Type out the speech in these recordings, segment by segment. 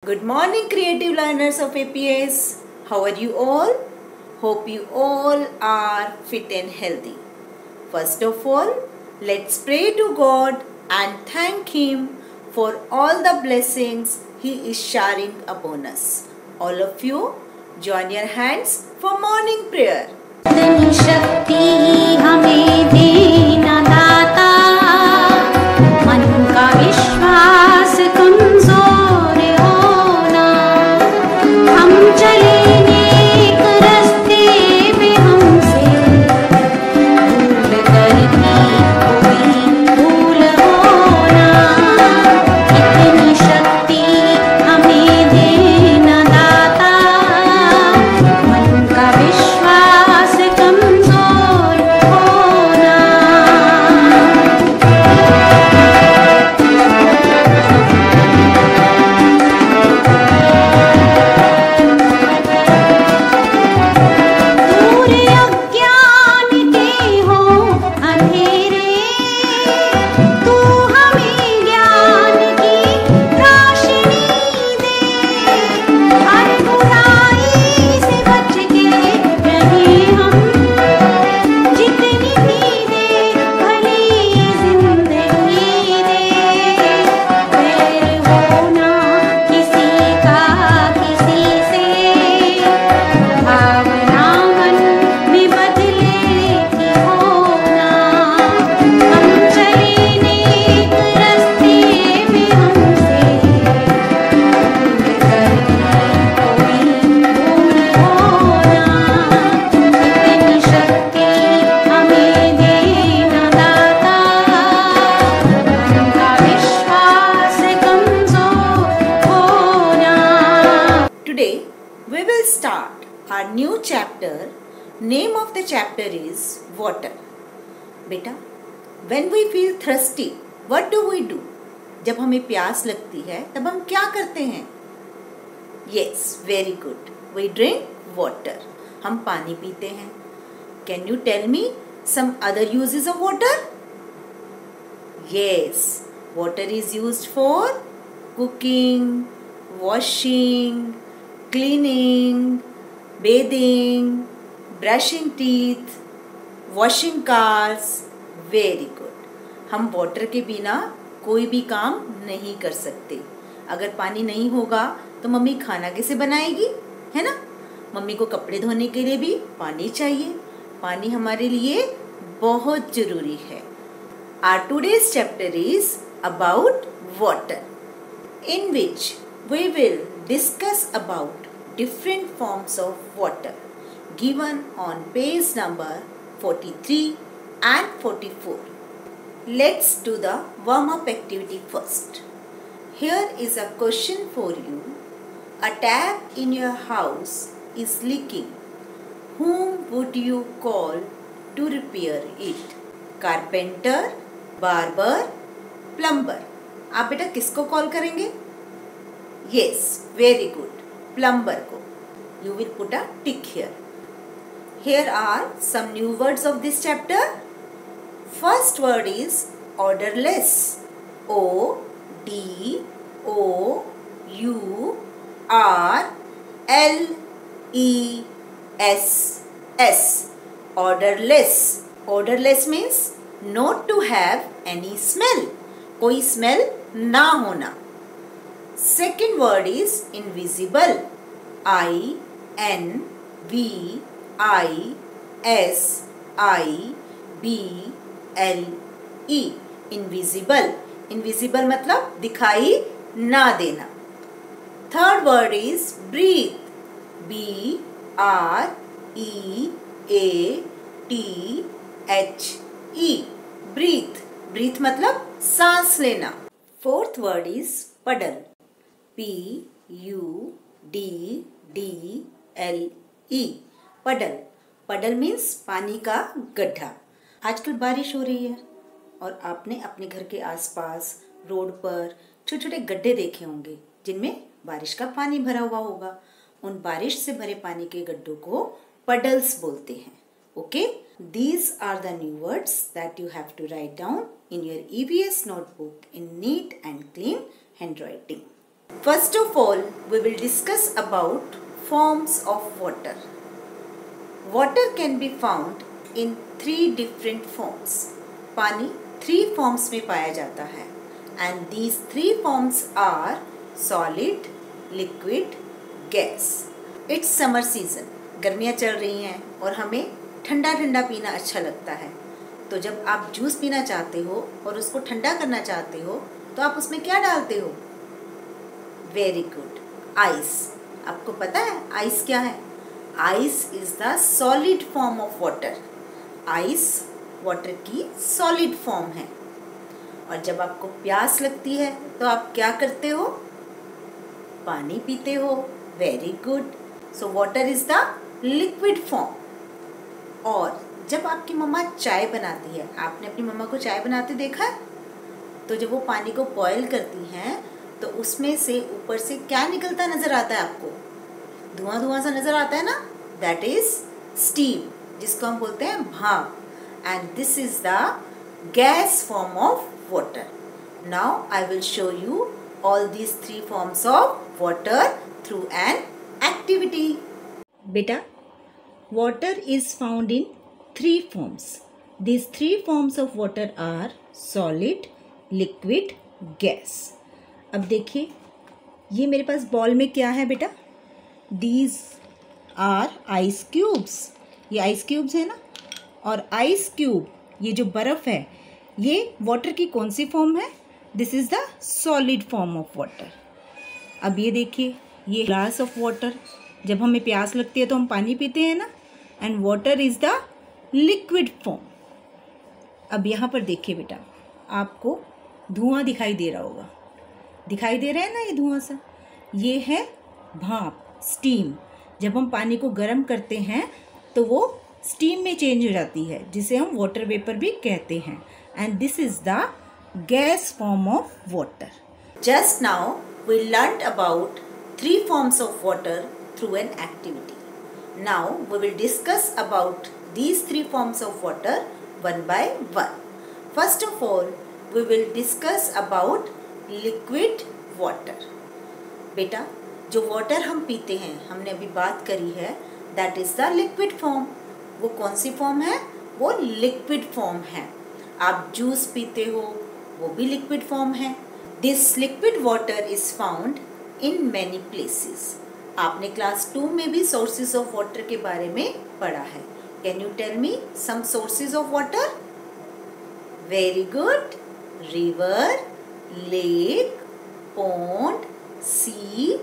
Good morning, creative learners of APS. How are you all? Hope you all are fit and healthy. First of all, let's pray to God and thank Him for all the blessings He is showering upon us. All of you, join your hands for morning prayer. शक्ति हमें देना दाता, मन का विश्वास कमजोर होना, हम चले नेक रास्ते में हमसे भूल करती कोई भूल होना, इतनी शक्ति हमें देना दाता, मन का विश्वास कमजोर होना। दूर अज्ञान के हो अंधेरे, तू हमें ज्ञान की रोशनी दे, हर बुराई से बच के रहे हम, जितनी धीरे भली ये जिंदगी दे, बैर होना किसी का किसी से, भावना मन में बदले की होना, हम चले नेक रास्ते में हमसे भूल करती कोई भूल होना, इतनी शक्ति हमें देना दाता, मन का विश्वास कमजोर होना। Today we will start our new chapter. Name of the chapter is water. बेटा, when we feel thirsty, what do we do? जब हमें प्यास लगती है तब हम क्या करते हैं? Yes, very good. We drink water. हम पानी पीते हैं. Can you tell me some other uses of water? Yes, water is used for cooking, washing, cleaning, bathing, brushing teeth, washing cars. Very good. हम वाटर के बिना कोई भी काम नहीं कर सकते. अगर पानी नहीं होगा तो मम्मी खाना कैसे बनाएगी, है ना? मम्मी को कपड़े धोने के लिए भी पानी चाहिए. पानी हमारे लिए बहुत जरूरी है. Our today's chapter is about water, in which we will discuss about different forms of water given on page number 43 and 44. Let's do the warm-up activity first. Here is a question for you. A tap in your house is leaking. Whom would you call to repair it? Carpenter, barber, plumber. आप बेटा किसको call करेंगे? Yes, very good. Plumber को. You will put a tick here. Here are some new words of this chapter. First word is odorless. O D O U R L E S S. Odorless. Odorless means not to have any smell. कोई smell ना होना. Second word is invisible. I N V I S I B L E. Invisible. Invisible मतलब दिखाई ना देना. Third word is breathe. B R E A T H E. Breathe. Breathe मतलब सांस लेना. Fourth word is puddle. P U D D L E. puddle. puddle means पानी का गड्ढा. आजकल बारिश हो रही है और आपने अपने घर के आसपास रोड पर छोटे छोटे गड्ढे देखे होंगे जिनमें बारिश का पानी भरा हुआ होगा. उन बारिश से भरे पानी के गड्ढों को puddles बोलते हैं. Okay? These are the new words that you have to write down in your EVS notebook in neat and clean handwriting. First of all, we will discuss about forms of water. Water can be found in 3 different forms. पानी 3 forms में पाया जाता है and these 3 forms are solid, liquid, gas. It's summer season. गर्मियाँ चल रही हैं और हमें ठंडा ठंडा पीना अच्छा लगता है. तो जब आप जूस पीना चाहते हो और उसको ठंडा करना चाहते हो तो आप उसमें क्या डालते हो? Very good, ice. आपको पता है आइस क्या है? Ice is the solid form of water. Ice water की सॉलिड फॉर्म है. और जब आपको प्यास लगती है तो आप क्या करते हो? पानी पीते हो. Very good. So water is the liquid form. और जब आपकी मम्मा चाय बनाती है, आपने अपनी मम्मा को चाय बनाते देखा है? तो जब वो पानी को बॉयल करती हैं तो उसमें से ऊपर से क्या निकलता नजर आता है आपको? धुआं धुआं सा नजर आता है ना? दैट इज स्टीम, जिसको हम बोलते हैं भाप. And this is the gas form of water. Now I will show you all these 3 forms of water through an activity. बेटा, water is found in 3 forms. These 3 forms of water are solid, liquid, gas. अब देखिए, ये मेरे पास ball में क्या है बेटा? These are ice cubes. ये आइस क्यूब्स है ना? और आइस क्यूब, ये जो बर्फ़ है, ये वाटर की कौन सी फॉर्म है? This is the solid form of water. अब ये देखिए, ये ग्लास ऑफ वाटर. जब हमें प्यास लगती है तो हम पानी पीते हैं ना? And water is the liquid form. अब यहाँ पर देखिए बेटा, आपको धुआं दिखाई दे रहा होगा. दिखाई दे रहा है ना ये धुआं सा? ये है भाप, स्टीम. जब हम पानी को गर्म करते हैं तो वो स्टीम में चेंज हो जाती है, जिसे हम वाटर वेपर भी कहते हैं. And this is the gas form of water. Just now we learned about 3 forms of water through an activity. Now we will discuss about these 3 forms of water one by one. First of all, we will discuss about liquid water. बेटा, जो water हम पीते हैं, हमने अभी बात करी है, that is the liquid form. वो कौन सी फॉर्म है? वो लिक्विड फॉर्म है. आप जूस पीते हो, वो भी लिक्विड फॉर्म है. This liquid water is found in many places. आपने क्लास 2 में भी सोर्सेज ऑफ वाटर के बारे में पढ़ा है. Can you tell me some sources of water? Very good. River, lake, pond, sea,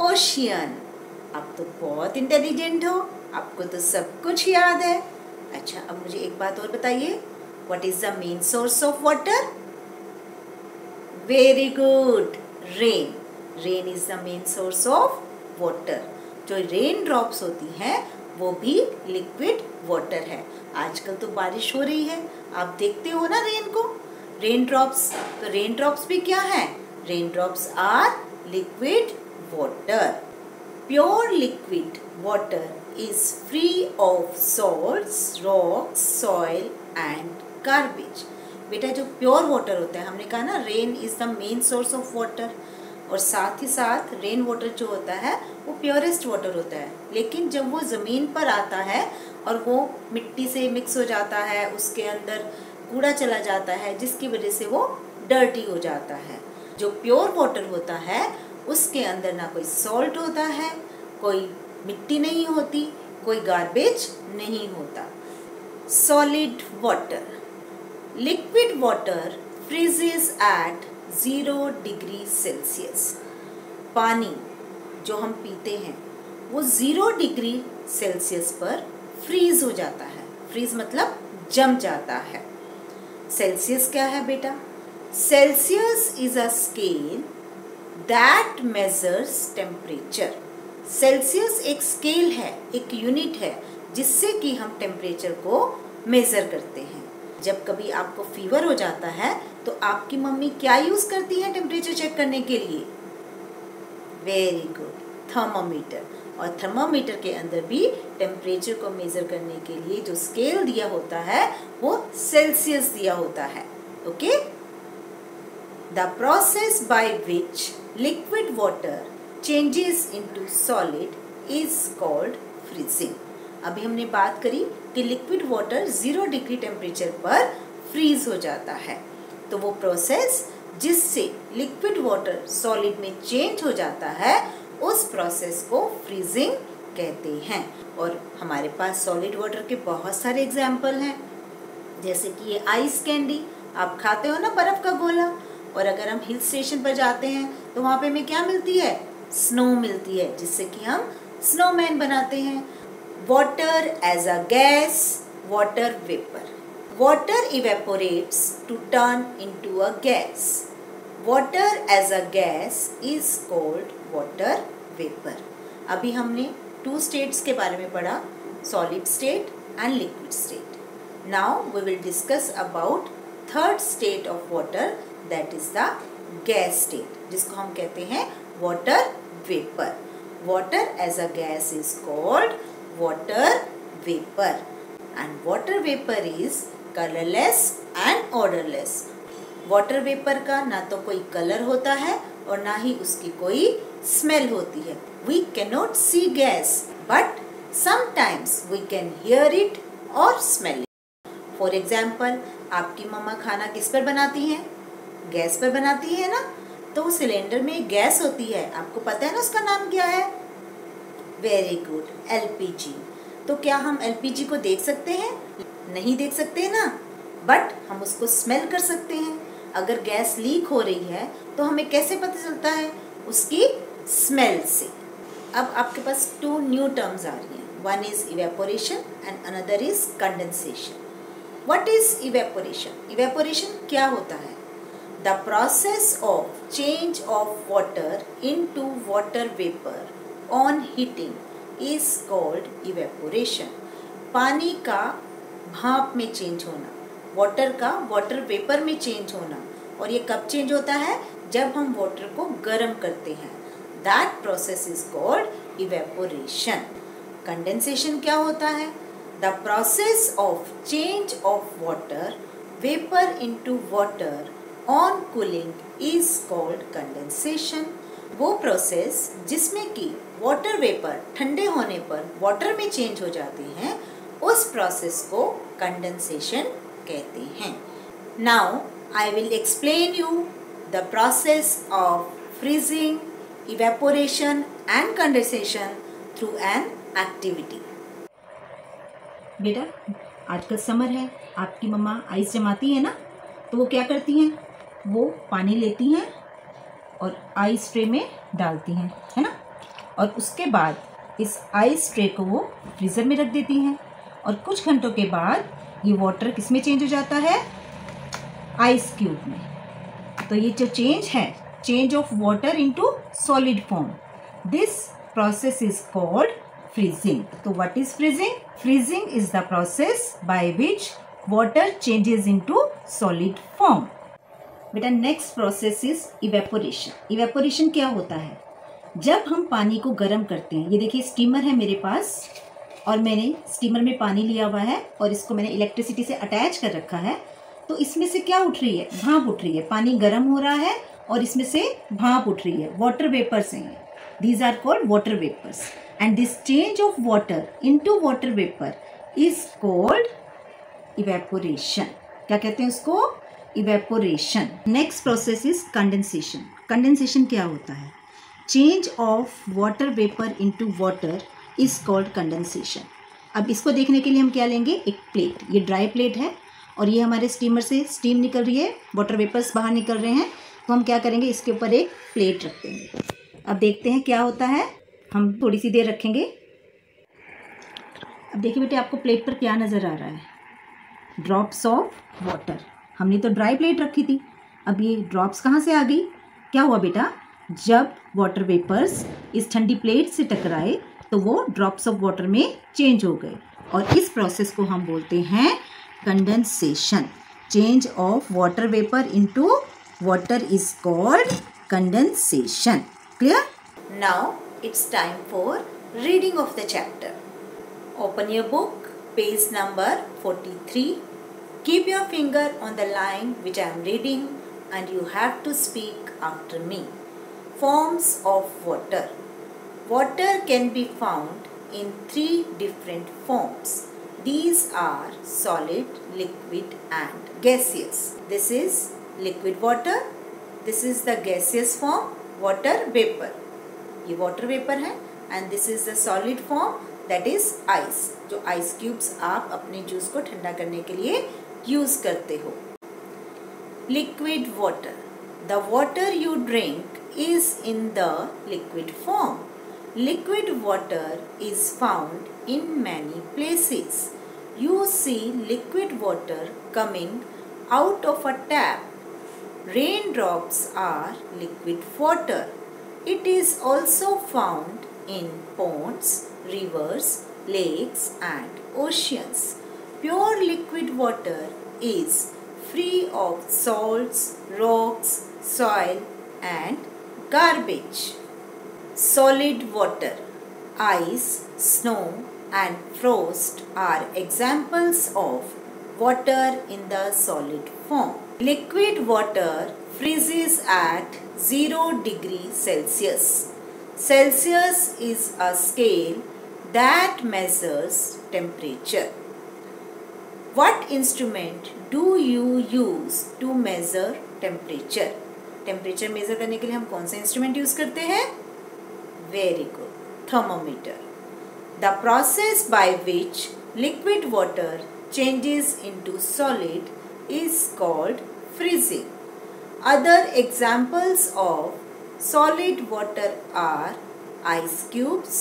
ocean. आप तो बहुत इंटेलिजेंट हो, आपको तो सब कुछ याद है. अच्छा, अब मुझे एक बात और बताइए, what is the main source of water? Very good, rain. Rain is the main source of water. जो रेन ड्रॉप्स होती हैं वो भी लिक्विड वाटर है. आजकल तो बारिश हो रही है, आप देखते हो ना रेन को, रेन ड्रॉप्स. तो रेन ड्रॉप्स भी क्या है? Rain drops are liquid water. Pure liquid water is free of salts, rocks, soil and garbage. बेटा, जो प्योर वाटर होता है, हमने कहा ना rain is the main source of water, और साथ ही साथ रेन वाटर जो होता है वो प्योरेस्ट वाटर होता है. लेकिन जब वो ज़मीन पर आता है और वो मिट्टी से मिक्स हो जाता है, उसके अंदर कूड़ा चला जाता है, जिसकी वजह से वो डर्टी हो जाता है. जो प्योर वाटर होता है उसके अंदर ना कोई सॉल्ट होता है, कोई मिट्टी नहीं होती, कोई गार्बेज नहीं होता. Solid water. Liquid water freezes at 0 degree Celsius. पानी जो हम पीते हैं वो 0 डिग्री सेल्सियस पर फ्रीज हो जाता है. फ्रीज मतलब जम जाता है. सेल्सियस क्या है बेटा? Celsius is a scale that measures temperature. Celsius एक स्केल है, एक यूनिट है, जिससे कि हम टेम्परेचर को मेज़र करते हैं. जब कभी आपको फीवर हो जाता है तो आपकी मम्मी क्या यूज़ करती है टेम्परेचर चेक करने के लिए? Very good, thermometer. और थर्मामीटर के अंदर भी टेम्परेचर को मेज़र करने के लिए जो स्केल दिया होता है वो सेल्सियस दिया होता है. Okay. The process by which liquid water changes into solid is called freezing. अभी हमने बात करी कि लिक्विड वाटर 0 डिग्री टेम्परेचर पर फ्रीज हो जाता है, तो वो प्रोसेस जिससे लिक्विड वाटर सॉलिड में चेंज हो जाता है उस प्रोसेस को फ्रीजिंग कहते हैं। और हमारे पास सॉलिड वाटर के बहुत सारे एग्जाम्पल हैं, जैसे कि ये आइस कैंडी, आप खाते हो ना बर्फ का गोला, और अगर हम हिल स्टेशन पर जाते हैं तो वहाँ पे हमें क्या मिलती है, स्नो मिलती है, जिससे कि हम स्नोमैन बनाते हैं। Water as a gas, water vapour. Water evaporates to turn into a gas. Water as a gas is called water vapour. अभी हमने 2 स्टेट्स के बारे में पढ़ा, solid state and liquid state. Now we will discuss about third state of water, that is the gas state, जिसको हम कहते हैं water vapour. Water as a gas is called water vapour, and water vapor is colorless and odorless. Water vapour का ना तो कोई colour होता है और ना ही उसकी कोई स्मेल होती है। We cannot see gas, but sometimes we can hear it or smell it. For example, आपकी मम्मा खाना किस पर बनाती हैं? गैस पर बनाती है ना, तो सिलेंडर में गैस होती है, आपको पता है ना उसका नाम क्या है? Very good, LPG। तो क्या हम LPG को देख सकते हैं? नहीं देख सकते ना, बट हम उसको स्मेल कर सकते हैं। अगर गैस लीक हो रही है तो हमें कैसे पता चलता है? उसकी स्मेल से। अब आपके पास 2 न्यू टर्म्स आ रही हैं, one is evaporation and another is condensation. What is evaporation? Evaporation क्या होता है? The process of change of water into water vapour on heating is called evaporation. पानी का भाप में चेंज होना, वाटर का वाटर वेपर में चेंज होना, और ये कब चेंज होता है? जब हम वाटर को गर्म करते हैं। That process is called evaporation. Condensation क्या होता है? The process of change of water vapor into water on cooling is called condensation. वो प्रोसेस जिसमें कि वाटर वेपर ठंडे होने पर वाटर में चेंज हो जाते हैं, उस प्रोसेस को कंडेंसेशन कहते हैं। Now I will explain you the process of freezing, evaporation and condensation through an activity. बेटा, आजकल समर है, आपकी मम्मा आइस जमाती है ना, तो वो क्या करती हैं? वो पानी लेती हैं और आइस ट्रे में डालती हैं, है ना, और उसके बाद इस आइस ट्रे को वो फ्रीज़र में रख देती हैं, और कुछ घंटों के बाद ये वाटर किस में चेंज हो जाता है? आइस क्यूब में। तो ये जो चेंज है, change of water into solid form, this process is called freezing. तो what is freezing? Freezing is the process by which water changes into solid form. बेटा, next process is evaporation. Evaporation क्या होता है? जब हम पानी को गर्म करते हैं, ये देखिए स्टीमर है मेरे पास, और मैंने स्टीमर में पानी लिया हुआ है और इसको मैंने इलेक्ट्रिसिटी से अटैच कर रखा है, तो इसमें से क्या उठ रही है? भाप उठ रही है। पानी गर्म हो रहा है और इसमें से भाप उठ रही है, वाटर वेपर्स हैं। These are called water vapours, and this change of water into water vapour is called evaporation. क्या कहते हैं उसको? Evaporation. Next process is condensation. Condensation क्या होता है? Change of water vapour into water is called condensation. अब इसको देखने के लिए हम क्या लेंगे? एक प्लेट। ये ड्राई प्लेट है और ये हमारे स्टीमर से स्टीम निकल रही है, वाटर वेपर्स बाहर निकल रहे हैं, तो हम क्या करेंगे? इसके ऊपर एक प्लेट रख देंगे। अब देखते हैं क्या होता है। हम थोड़ी सी देर रखेंगे। अब देखिए बेटे, आपको प्लेट पर क्या नज़र आ रहा है? Drops of water. हमने तो ड्राई प्लेट रखी थी, अब ये ड्रॉप्स कहाँ से आ गई? क्या हुआ बेटा? जब वाटर वेपर्स इस ठंडी प्लेट से टकराए तो वो ड्रॉप्स ऑफ वाटर में चेंज हो गए, और इस प्रोसेस को हम बोलते हैं condensation. Change of water vapour into water is called condensation. Clear? Now it's time for reading of the chapter. Open your book, page number 43. Keep your finger on the line which I am reading. and you have to speak after me. Forms of water. Water can be found in 3 different forms. These are solid, liquid and gaseous. This is liquid water. This is the gaseous form, water vapor. ये water vapor है and this is the solid form, that is ice. जो ice cubes आप अपने juice को ठंडा करने के लिए यूज करते हो. Liquid water. The water you drink is in the liquid form. Liquid water is found in many places. You see liquid water coming out of a tap. Raindrops are liquid water. It is also found in ponds, rivers, lakes and oceans. Pure liquid water is free of salts, rocks, soil and garbage. Solid water. Ice, snow and frost are examples of water in the solid form. Liquid water freezes at 0 degrees Celsius. Celsius is a scale that measures temperature. What instrument do you use to measure temperature? Temperature measure करने के लिए हम कौन सा instrument use करते हैं? Very good, thermometer. The process by which liquid water changes into solid is called freezing. Other examples of solid water are ice cubes,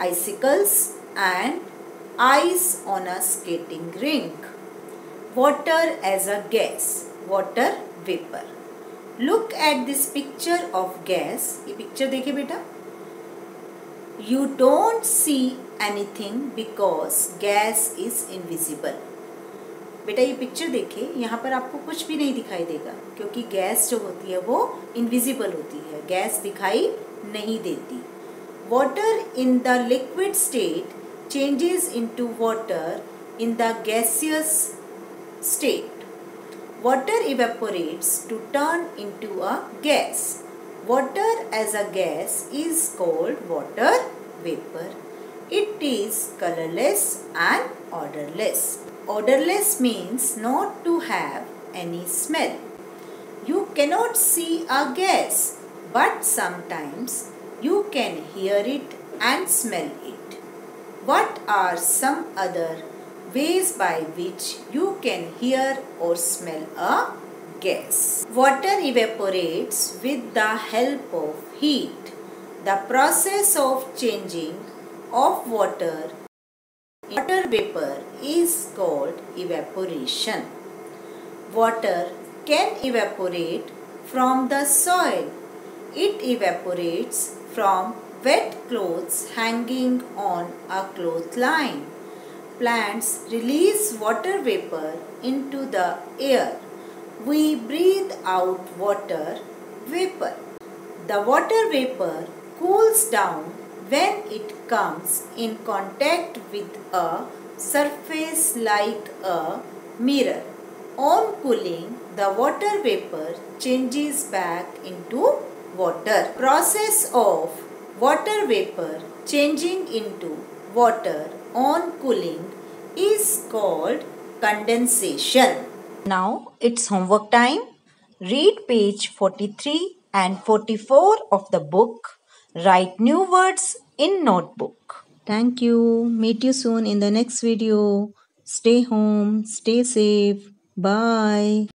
icicles and ice on a skating rink. Water as a gas, water vapor. Look at this picture of gas. ये picture देखिए बेटा. You don't see anything because gas is invisible. बेटा ये picture देखिए, यहाँ पर आपको कुछ भी नहीं दिखाई देगा क्योंकि गैस जो होती है वो इनविजिबल होती है, गैस दिखाई नहीं देती. Water in the liquid state changes into water in the gaseous state. Water evaporates to turn into a gas. Water as a gas is called water vapor. It is colorless and odorless. Odorless means not to have any smell. You cannot see a gas, but sometimes you can hear it and smell it. What are some other ways by which you can hear or smell a gas? Water evaporates with the help of heat. The process of changing of water vapor is called evaporation. Water can evaporate from the soil. It evaporates from wet clothes hanging on a clothesline. Plants release water vapor into the air. We breathe out water vapor. The water vapor cools down when it comes in contact with a surface like a mirror. On cooling, the water vapor changes back into water. Process of water vapor changing into water on cooling is called condensation. Now it's homework time. Read page 43 and 44 of the book. Write new words in notebook. Thank you. Meet you soon in the next video. Stay home. Stay safe. Bye.